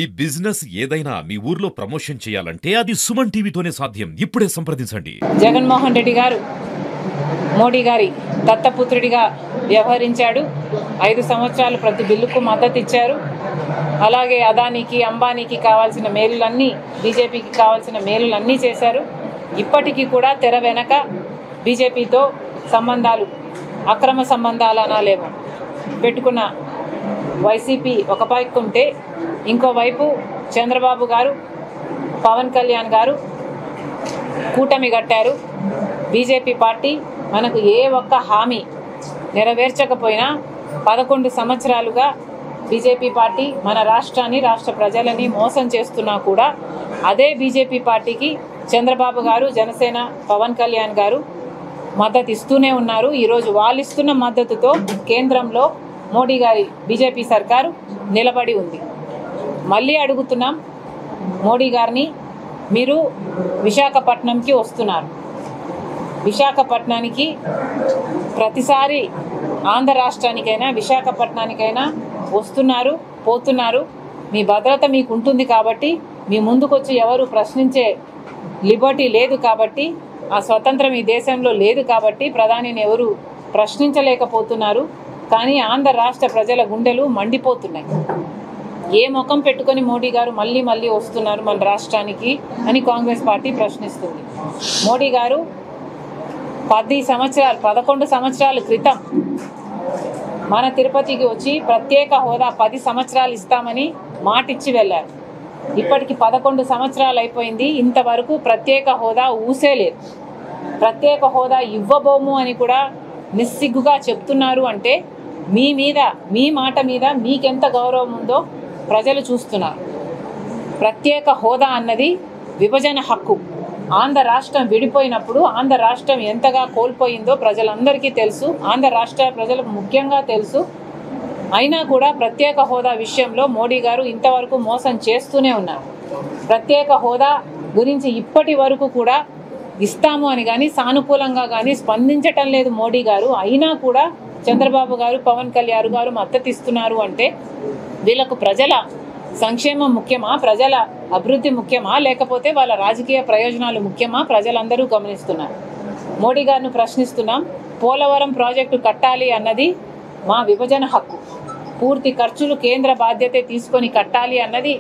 ఈ బిజినెస్ ఏదైనా మీ ఊర్లో ప్రమోషన్ చేయాలంటే అది సుమన్ టీవీతోనే సాధ్యం. ఇప్పుడే సంప్రదించండి. జగన్మోహన్ రెడ్డి గారు మోడీ గారి దత్తపుత్రుడిగా వ్యవహరించాడు. 5 సంవత్సరాలు ప్రతి బిల్లుకు మద్దతు ఇచ్చారు. అలాగే అదానికి అంబానీకి కావాల్సిన మేలులన్నీ, బీజేపీకి కావాల్సిన మేలులన్నీ చేశారు. ఇప్పటికీ కూడా తెర వెనక బీజేపీతో సంబంధాలు, అక్రమ సంబంధాలు అనాలేమో పెట్టుకున్న వైసీపీ ఒక పైకి ఉంటే, ఇంకోవైపు చంద్రబాబు గారు, పవన్ కళ్యాణ్ గారు కూటమి కట్టారు. బీజేపీ పార్టీ మనకు ఏ ఒక్క హామీ నెరవేర్చకపోయినా 11 సంవత్సరాలుగా బీజేపీ పార్టీ మన రాష్ట్రాన్ని, రాష్ట్ర ప్రజలని మోసం చేస్తున్నా కూడా అదే బీజేపీ పార్టీకి చంద్రబాబు గారు, జనసేన, పవన్ కళ్యాణ్ గారు మద్దతు ఇస్తూనే ఉన్నారు. ఈరోజు వాళ్ళు ఇస్తున్న మద్దతుతో కేంద్రంలో మోడీ గారి బీజేపీ సర్కారు నిలబడి ఉంది. మళ్ళీ అడుగుతున్నాం మోడీ గారిని, మీరు విశాఖపట్నంకి వస్తున్నారు. విశాఖపట్నానికి ప్రతిసారి ఆంధ్ర రాష్ట్రానికైనా విశాఖపట్నానికైనా వస్తున్నారు, పోతున్నారు. మీ భద్రత మీకు ఉంటుంది కాబట్టి, మీ ముందుకొచ్చి ఎవరు ప్రశ్నించే లిబర్టీ లేదు కాబట్టి, ఆ స్వతంత్రం ఈ దేశంలో లేదు కాబట్టి ప్రధానిని ఎవరు ప్రశ్నించలేకపోతున్నారు. కానీ ఆంధ్ర రాష్ట్ర ప్రజల గుండెలు మండిపోతున్నాయి. ఏ ముఖం పెట్టుకొని మోడీ గారు మళ్ళీ మళ్ళీ వస్తున్నారు మన రాష్ట్రానికి అని కాంగ్రెస్ పార్టీ ప్రశ్నిస్తుంది. మోడీ గారు 11 సంవత్సరాల క్రితం మన తిరుపతికి వచ్చి ప్రత్యేక హోదా 10 సంవత్సరాలు ఇస్తామని మాటిచ్చి వెళ్ళారు. ఇప్పటికి 11 సంవత్సరాలు అయిపోయింది. ఇంతవరకు ప్రత్యేక హోదా ఊసే లేదు. ప్రత్యేక హోదా ఇవ్వబోము అని కూడా నిస్సిగ్గుగా చెప్తున్నారు. అంటే మీ మాట మీద మీకెంత గౌరవం ఉందో ప్రజలు చూస్తున్నారు. ప్రత్యేక హోదా అన్నది విభజన హక్కు. ఆంధ్ర రాష్ట్రం విడిపోయినప్పుడు ఆంధ్ర రాష్ట్రం ఎంతగా కోల్పోయిందో ప్రజలందరికీ తెలుసు, ఆంధ్ర రాష్ట్ర ప్రజలకు ముఖ్యంగా తెలుసు. అయినా కూడా ప్రత్యేక హోదా విషయంలో మోడీ గారు ఇంతవరకు మోసం చేస్తూనే ఉన్నారు. ప్రత్యేక హోదా గురించి ఇప్పటి వరకు కూడా ఇస్తాము అని కానీ, సానుకూలంగా కానీ స్పందించటం లేదు మోడీ గారు. అయినా కూడా చంద్రబాబు గారు, పవన్ కళ్యాణ్ గారు మద్దతు ఇస్తున్నారు. అంటే వీళ్ళకు ప్రజల సంక్షేమం ముఖ్యమా, ప్రజల అభివృద్ధి ముఖ్యమా, లేకపోతే వాళ్ళ రాజకీయ ప్రయోజనాలు ముఖ్యమా? ప్రజలందరూ గమనిస్తున్నారు. మోడీ గారిని ప్రశ్నిస్తున్నాం. పోలవరం ప్రాజెక్టు కట్టాలి అన్నది మా విభజన హక్కు. పూర్తి ఖర్చులు కేంద్ర బాధ్యత తీసుకొని కట్టాలి అన్నది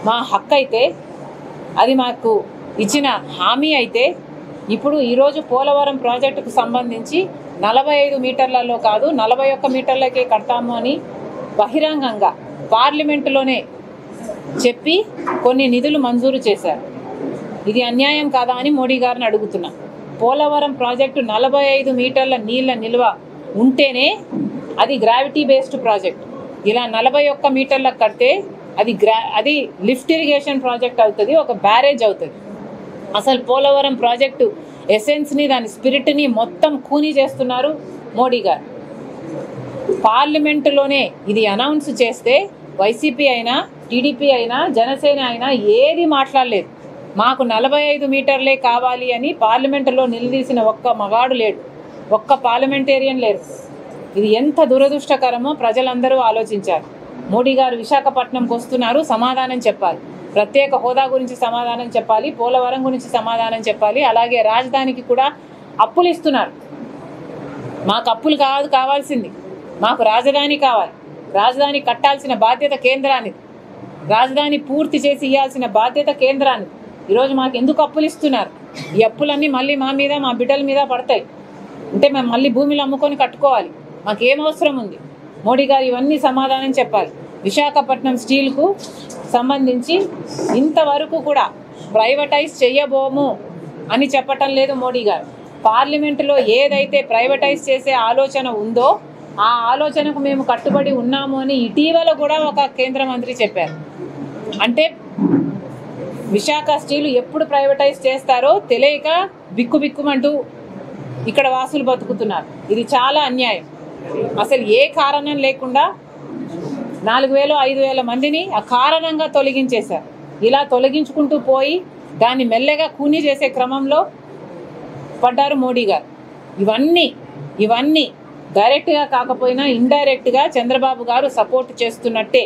మా హక్కు అయితే, అది మాకు ఇచ్చిన హామీ అయితే, ఇప్పుడు ఈరోజు పోలవరం ప్రాజెక్టుకు సంబంధించి 45 మీటర్లలో కాదు 41 మీటర్లకే కడతాము అని బహిరంగంగా పార్లమెంటులోనే చెప్పి కొన్ని నిధులు మంజూరు చేశారు. ఇది అన్యాయం కాదా అని మోడీ గారిని అడుగుతున్నా. పోలవరం ప్రాజెక్టు 45 మీటర్ల నీళ్ళ నిల్వ ఉంటేనే అది గ్రావిటీ బేస్డ్ ప్రాజెక్ట్. ఇలా 41 మీటర్లకు కడితే అది లిఫ్ట్ ఇరిగేషన్ ప్రాజెక్ట్ అవుతుంది, ఒక బ్యారేజ్ అవుతుంది. అసలు పోలవరం ప్రాజెక్టు ఎసెన్స్ని, దాని స్పిరిట్ని మొత్తం ఖూనీ చేస్తున్నారు మోడీ గారు. పార్లమెంటులోనే ఇది అనౌన్స్ చేస్తే వైసీపీ అయినా, టీడీపీ అయినా, జనసేన అయినా ఏది మాట్లాడలేదు. మాకు 45 మీటర్లే కావాలి అని పార్లమెంటులో నిలదీసిన ఒక్క మగాడు లేడు, ఒక్క పార్లమెంటేరియన్ లేరు. ఇది ఎంత దురదృష్టకరమో ప్రజలందరూ ఆలోచించారు. మోడీ గారు విశాఖపట్నంకి వస్తున్నారు, సమాధానం చెప్పాలి. ప్రత్యేక హోదా గురించి సమాధానం చెప్పాలి, పోలవరం గురించి సమాధానం చెప్పాలి. అలాగే రాజధానికి కూడా అప్పులు ఇస్తున్నారు. మాకు అప్పులు కావాల్సింది, మాకు రాజధాని కావాలి. రాజధాని కట్టాల్సిన బాధ్యత కేంద్రానికి, రాజధాని పూర్తి చేసి ఇవ్వాల్సిన బాధ్యత కేంద్రానికి. ఈరోజు మాకు ఎందుకు అప్పులు ఇస్తున్నారు? ఈ అప్పులన్నీ మళ్ళీ మా మీద, మా బిడ్డల మీద పడతాయి. అంటే మేము మళ్ళీ భూమిలో అమ్ముకొని కట్టుకోవాలి. మాకేం అవసరం ఉంది? మోడీ గారు ఇవన్నీ సమాధానం చెప్పాలి. విశాఖపట్నం స్టీల్కు సంబంధించి ఇంతవరకు కూడా ప్రైవేటైజ్ చేయబోము అని చెప్పటం లేదు మోడీ గారు. పార్లమెంటులో ఏదైతే ప్రైవేటైజ్ చేసే ఆలోచన ఉందో ఆ ఆలోచనకు మేము కట్టుబడి ఉన్నాము అని ఇటీవల కూడా ఒక కేంద్ర మంత్రి చెప్పారు. అంటే విశాఖ స్టీల్ ఎప్పుడు ప్రైవేటైజ్ చేస్తారో తెలియక బిక్కుబిక్కుమంటూ ఇక్కడ వాసులు బతుకుతున్నారు. ఇది చాలా అన్యాయం. అసలు ఏ కారణం లేకుండా 4000, 5000 మందిని అకారణంగా తొలగించేశారు. ఇలా తొలగించుకుంటూ పోయి దాన్ని మెల్లగా కూనీ చేసే క్రమంలో పడ్డారు మోడీ గారు. ఇవన్నీ డైరెక్ట్గా కాకపోయినా ఇండైరెక్ట్గా చంద్రబాబు గారు సపోర్ట్ చేస్తున్నట్టే.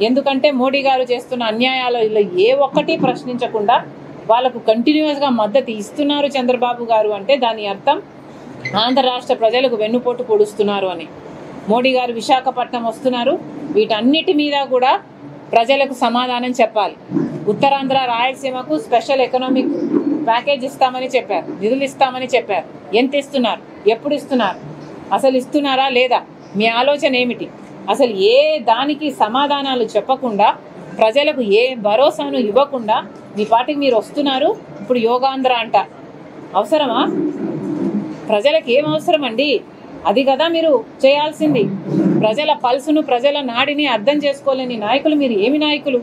ఎందుకంటే మోడీ గారు చేస్తున్న అన్యాయాలలో ఏ ఒక్కటి ప్రశ్నించకుండా వాళ్ళకు కంటిన్యూస్గా మద్దతు ఇస్తున్నారు చంద్రబాబు గారు అంటే దాని అర్థం ఆంధ్ర రాష్ట్ర ప్రజలకు వెన్నుపోటు పొడుస్తున్నారు అని. మోడీ గారు విశాఖపట్నం వస్తున్నారు, వీటన్నిటి మీద కూడా ప్రజలకు సమాధానం చెప్పాలి. ఉత్తరాంధ్ర రాయలసీమకు స్పెషల్ ఎకనామిక్ ప్యాకేజ్ ఇస్తామని చెప్పారు, నిధులు ఇస్తామని చెప్పారు. ఎంత ఇస్తున్నారు, ఎప్పుడు ఇస్తున్నారు, అసలు ఇస్తున్నారా లేదా, మీ ఆలోచన ఏమిటి? అసలు ఏ దానికి సమాధానాలు చెప్పకుండా ప్రజలకు ఏ భరోసాను ఇవ్వకుండా మీ పార్టీకి మీరు వస్తున్నారు. ఇప్పుడు యోగాంధ్ర అంట, అవసరమా? ప్రజలకు ఏం అవసరం అండి? అది కదా మీరు చేయాల్సింది. ప్రజల పల్సును, ప్రజల నాడిని అర్థం చేసుకోలేని నాయకులు మీరు ఏమి నాయకులు?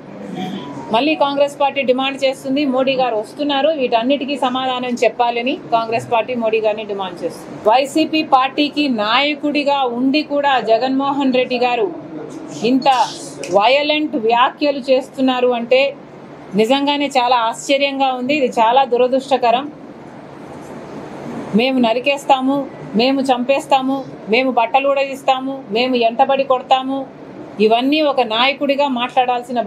మళ్ళీ కాంగ్రెస్ పార్టీ డిమాండ్ చేస్తుంది, మోడీ గారు వస్తున్నారు, వీటన్నిటికీ సమాధానం చెప్పాలని కాంగ్రెస్ పార్టీ మోడీ గారిని డిమాండ్ చేస్తుంది. వైసీపీ పార్టీకి నాయకుడిగా ఉండి కూడా జగన్మోహన్ రెడ్డి గారు ఇంత వయలెంట్ వ్యాఖ్యలు చేస్తున్నారు అంటే నిజంగానే చాలా ఆశ్చర్యంగా ఉంది. ఇది చాలా దురదృష్టకరం. మేము నరికేస్తాము, మేము చంపేస్తాము, మేము బట్టలు ఊడదీస్తాము, మేము ఎంటబడి కొడతాము, ఇవన్నీ ఒక నాయకుడిగా మాట్లాడాల్సిన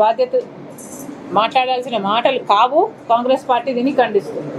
మాటలు కావు. కాంగ్రెస్ పార్టీ దీన్ని ఖండిస్తుంది.